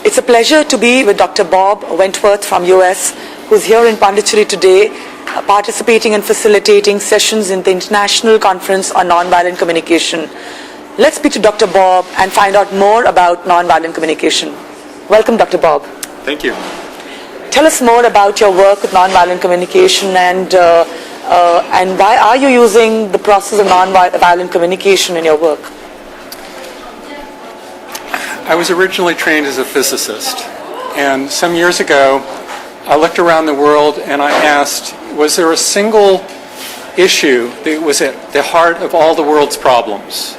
It's a pleasure to be with Dr. Bob Wentworth from US, who's here in Pondicherry today, participating and facilitating sessions in the International Conference on Nonviolent Communication. Let's speak to Dr. Bob and find out more about nonviolent communication. Welcome, Dr. Bob. Thank you. Tell us more about your work with nonviolent communication and why are you using the process of nonviolent communication in your work? I was originally trained as a physicist, and some years ago I looked around the world and I asked, was there a single issue that was at the heart of all the world's problems?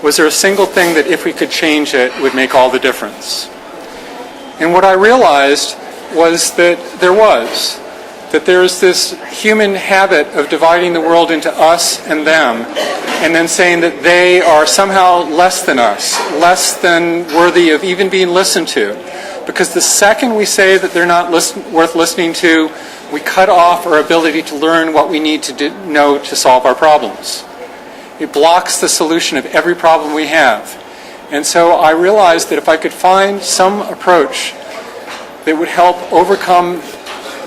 Was there a single thing that if we could change it would make all the difference? And what I realized was that there's this human habit of dividing the world into us and them, and then saying that they are somehow less than us, less than worthy of even being listened to. Because the second we say that they're not worth listening to, we cut off our ability to learn what we need to know to solve our problems. It blocks the solution of every problem we have. And so I realized that if I could find some approach that would help overcome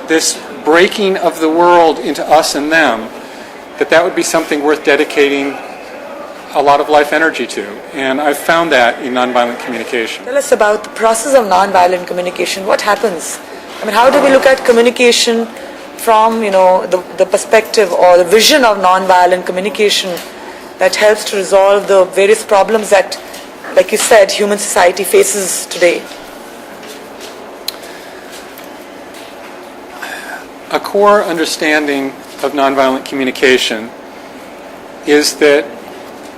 this breaking of the world into us and them, that would be something worth dedicating a lot of life energy to. And I've found that in nonviolent communication. Tell us about the process of nonviolent communication. What happens? I mean, how do we look at communication from, the perspective or the vision of nonviolent communication that helps to resolve the various problems that, like you said, human society faces today? A core understanding of nonviolent communication is that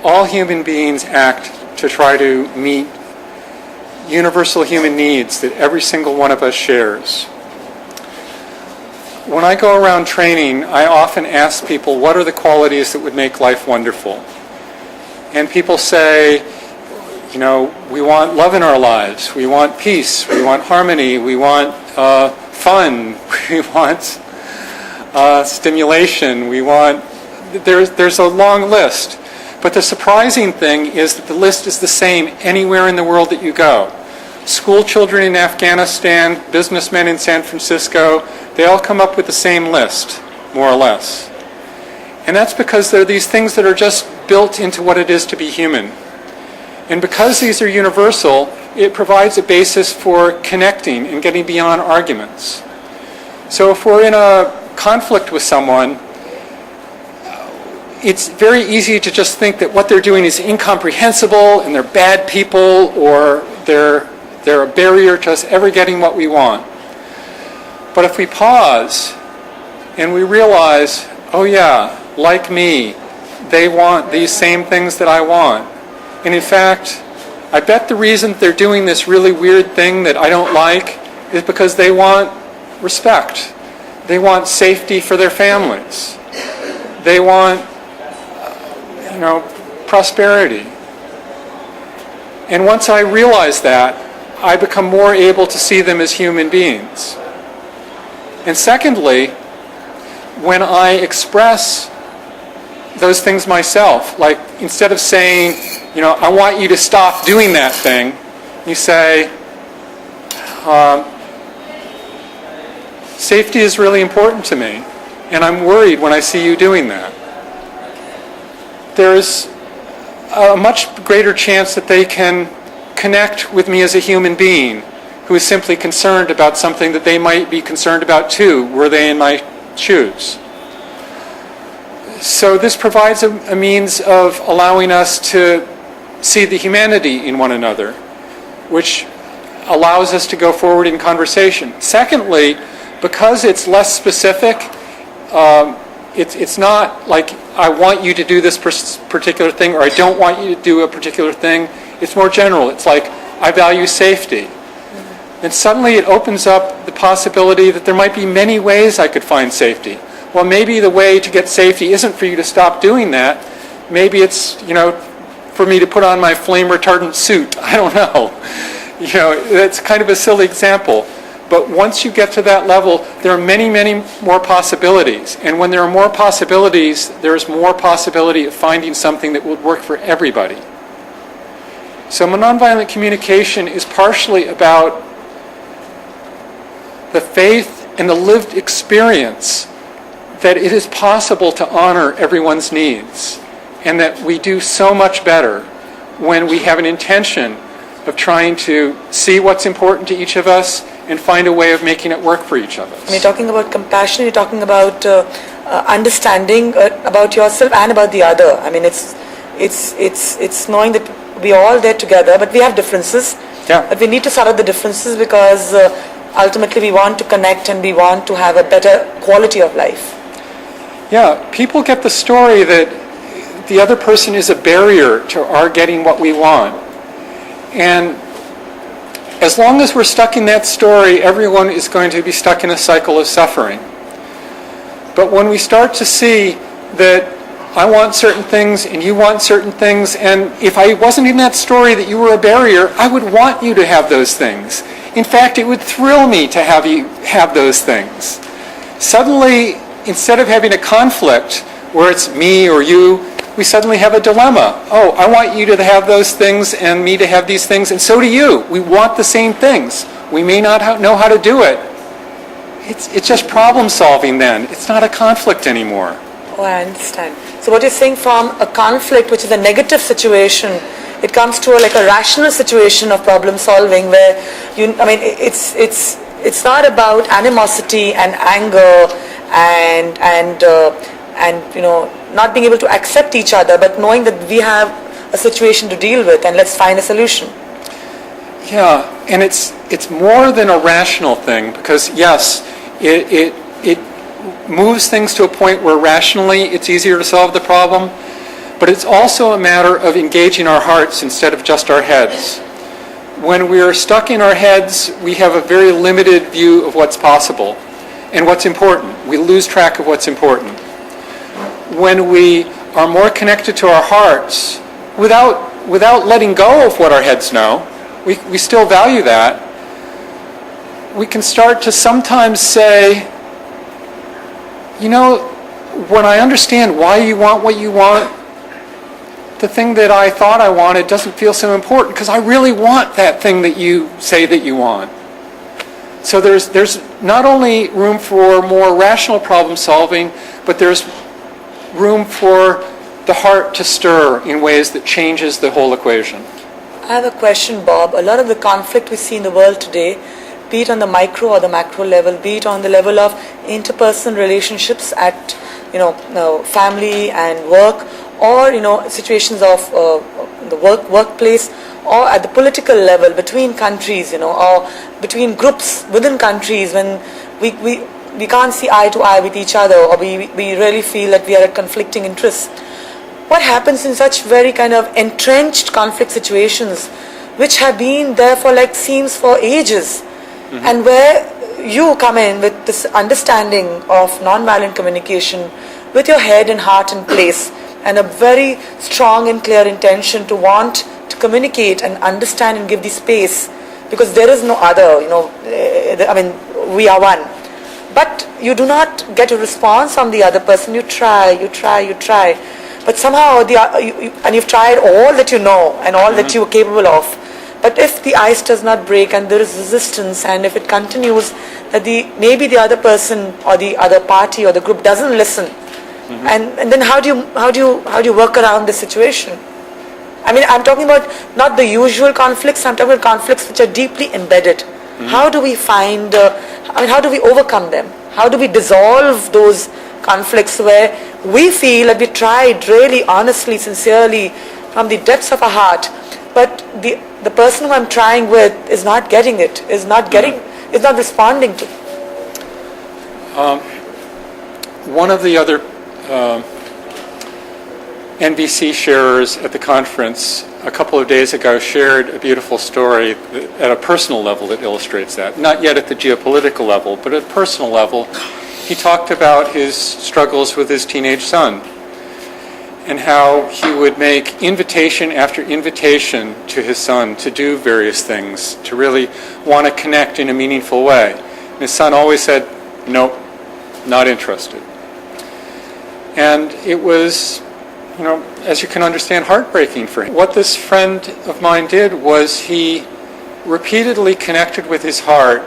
all human beings act to try to meet universal human needs that every single one of us shares. When I go around training, I often ask people, what are the qualities that would make life wonderful? And people say, we want love in our lives, we want peace, we want harmony, we want fun, we want stimulation, there's a long list. But the surprising thing is that the list is the same anywhere in the world that you go. School children in Afghanistan, businessmen in San Francisco, they all come up with the same list, more or less. And that's because there are these things that are just built into what it is to be human. And because these are universal, it provides a basis for connecting and getting beyond arguments. So if we're in a conflict with someone, it's very easy to just think that what they're doing is incomprehensible and they're bad people or they're a barrier to us ever getting what we want. But if we pause and we realize, oh yeah, like me, they want these same things that I want. And in fact, I bet the reason they're doing this really weird thing that I don't like is because they want respect. They want safety for their families. They want, prosperity. And once I realize that, I become more able to see them as human beings. And secondly, when I express those things myself, like instead of saying, I want you to stop doing that thing, you say, safety is really important to me, and I'm worried when I see you doing that. There's a much greater chance that they can connect with me as a human being who is simply concerned about something that they might be concerned about too, were they in my shoes. So this provides a means of allowing us to see the humanity in one another, which allows us to go forward in conversation. Secondly, because it's less specific, it's not like I want you to do this particular thing or I don't want you to do a particular thing. It's more general. It's like, I value safety. And suddenly it opens up the possibility that there might be many ways I could find safety. Well, maybe the way to get safety isn't for you to stop doing that. Maybe it's, for me to put on my flame retardant suit. I don't know. That's kind of a silly example. But once you get to that level, there are many, many more possibilities. And when there are more possibilities, there is more possibility of finding something that would work for everybody. So nonviolent communication is partially about the faith and the lived experience that it is possible to honor everyone's needs, and that we do so much better when we have an intention of trying to see what's important to each of us and find a way of making it work for each of us. When you're talking about compassion, you're talking about understanding about yourself and about the other. I mean, it's knowing that we're all there together, but we have differences. Yeah. But we need to sort out the differences because ultimately we want to connect and we want to have a better quality of life. Yeah, people get the story that the other person is a barrier to our getting what we want. And as long as we're stuck in that story, everyone is going to be stuck in a cycle of suffering. But when we start to see that I want certain things and you want certain things, and if I wasn't in that story that you were a barrier, I would want you to have those things. In fact, it would thrill me to have you have those things. Suddenly, instead of having a conflict where it's me or you, we suddenly have a dilemma. Oh, I want you to have those things and me to have these things, and so do you. We want the same things. We may not know how to do it. It's just problem solving then. It's not a conflict anymore. Oh, I understand. So what you're saying, from a conflict, which is a negative situation, it comes to a rational situation of problem solving where it's not about animosity and anger and not being able to accept each other, but knowing that we have a situation to deal with and let's find a solution. Yeah, and it's more than a rational thing, because yes, it moves things to a point where rationally it's easier to solve the problem, but it's also a matter of engaging our hearts instead of just our heads. When we're stuck in our heads, we have a very limited view of what's possible and what's important. We lose track of what's important. When we are more connected to our hearts, without letting go of what our heads know, we still value that, we can start to sometimes say, when I understand why you want what you want, the thing that I thought I wanted doesn't feel so important because I really want that thing that you say that you want. So there's not only room for more rational problem solving, but there's room for the heart to stir in ways that changes the whole equation. I have a question, Bob. A lot of the conflict we see in the world today, be it on the micro or the macro level, be it on the level of interpersonal relationships at family and work, or situations of the workplace, or at the political level between countries, or between groups within countries, when we can't see eye to eye with each other, or we really feel that we are at conflicting interests. What happens in such very kind of entrenched conflict situations, which have been there for seems for ages, and where you come in with this understanding of nonviolent communication, with your head and heart in place, and a very strong and clear intention to want to communicate and understand and give the space, because there is no other, we are one. But you do not get a response from the other person. You try, but somehow and you've tried all that you know and all that you are capable of. But if the ice does not break and there is resistance, and if it continues that maybe the other person or the other party or the group doesn't listen, and then how do you work around the situation? I mean, I'm talking about not the usual conflicts. I'm talking about conflicts which are deeply embedded. How do we find? How do we overcome them? How do we dissolve those conflicts where we feel that we tried really, honestly, sincerely, from the depths of our heart, but the person who I'm trying with is not getting it, is not responding to. One of the other NVC sharers at the conference a couple of days ago shared a beautiful story at a personal level that illustrates that. Not yet at the geopolitical level, but at a personal level. He talked about his struggles with his teenage son and how he would make invitation after invitation to his son to do various things, to really want to connect in a meaningful way. And his son always said, nope, not interested. And it was, as you can understand, heartbreaking for him. What this friend of mine did was he repeatedly connected with his heart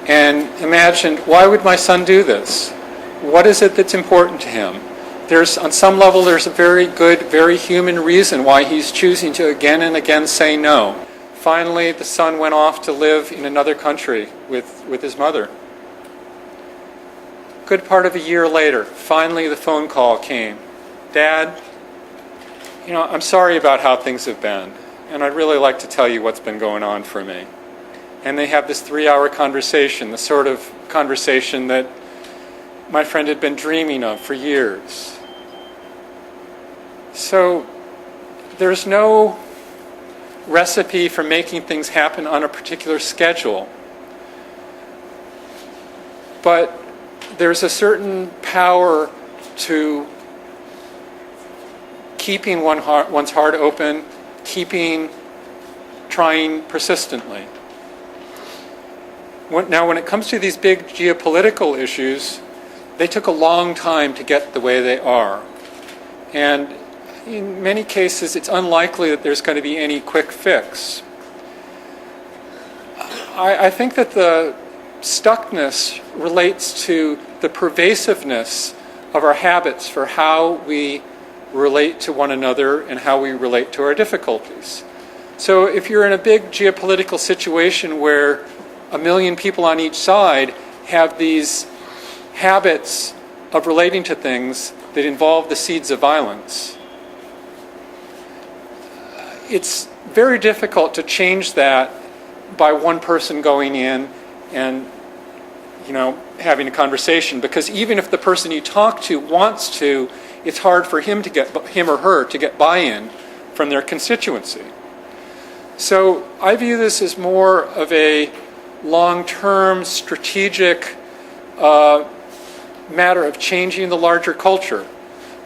and imagined, why would my son do this? What is it that's important to him? On some level, there's a very good, very human reason why he's choosing to again and again say no. Finally, the son went off to live in another country with his mother. Good part of a year later, finally the phone call came. Dad, I'm sorry about how things have been, and I'd really like to tell you what's been going on for me. And they have this 3-hour conversation, the sort of conversation that my friend had been dreaming of for years. So there's no recipe for making things happen on a particular schedule. But there's a certain power to keeping one's heart open, trying persistently. Now, when it comes to these big geopolitical issues, they took a long time to get the way they are. And in many cases, it's unlikely that there's going to be any quick fix. I think that the stuckness relates to the pervasiveness of our habits for how we relate to one another and how we relate to our difficulties. So if you're in a big geopolitical situation where 1 million people on each side have these habits of relating to things that involve the seeds of violence, it's very difficult to change that by one person going in and having a conversation, because even if the person you talk to wants to, it's hard for him or her to get buy-in from their constituency. So I view this as more of a long-term strategic matter of changing the larger culture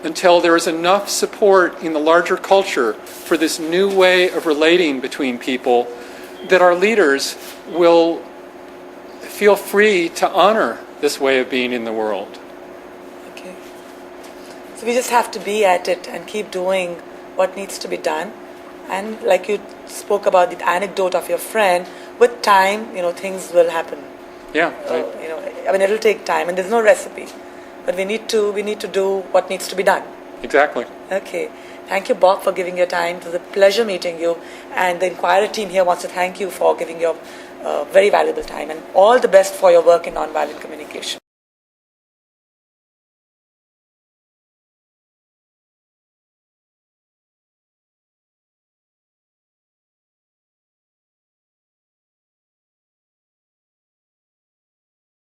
until there is enough support in the larger culture for this new way of relating between people that our leaders will feel free to honor this way of being in the world. Okay. So we just have to be at it and keep doing what needs to be done. And like you spoke about the anecdote of your friend, with time, things will happen. Yeah. It'll take time, and there's no recipe. But we need to do what needs to be done. Exactly. Okay. Thank you, Bob, for giving your time. It was a pleasure meeting you. And the Inquirer team here wants to thank you for giving your very valuable time. And all the best for your work in nonviolent communication.